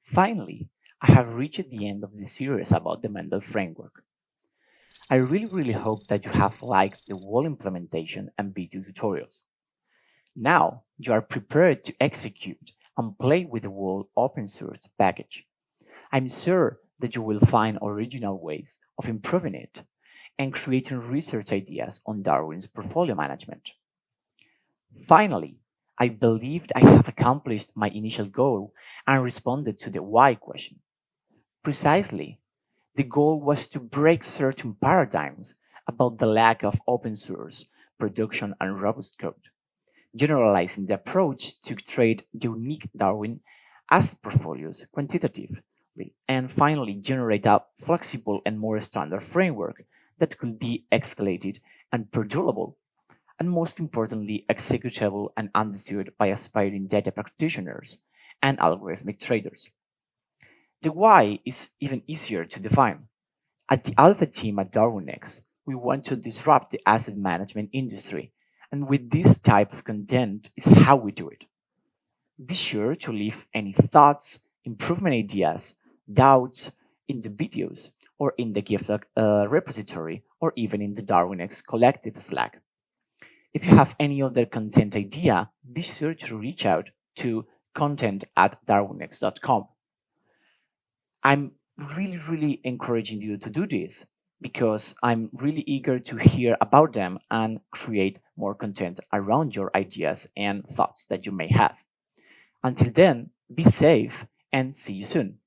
Finally, I have reached the end of the series about the Mendel Framework. I really hope that you have liked the whole implementation and video tutorials. Now you are prepared to execute and play with the whole open source package. I'm sure that you will find original ways of improving it and creating research ideas on Darwin's portfolio management. Finally, I believed I have accomplished my initial goal and responded to the why question. Precisely, the goal was to break certain paradigms about the lack of open source production and robust code, generalizing the approach to trade unique Darwin asset portfolios quantitatively, and finally generate a flexible and more standard framework that could be escalated and perdurable, and most importantly, executable and understood by aspiring data practitioners and algorithmic traders. The why is even easier to define. At the Alpha team at Darwinex, we want to disrupt the asset management industry, and with this type of content is how we do it. Be sure to leave any thoughts, improvement ideas, doubts in the videos or in the GitHub repository or even in the Darwinex collective Slack. If you have any other content idea, be sure to reach out to content@darwinex.com. I'm really encouraging you to do this because I'm really eager to hear about them and create more content around your ideas and thoughts that you may have. Until then, be safe and see you soon.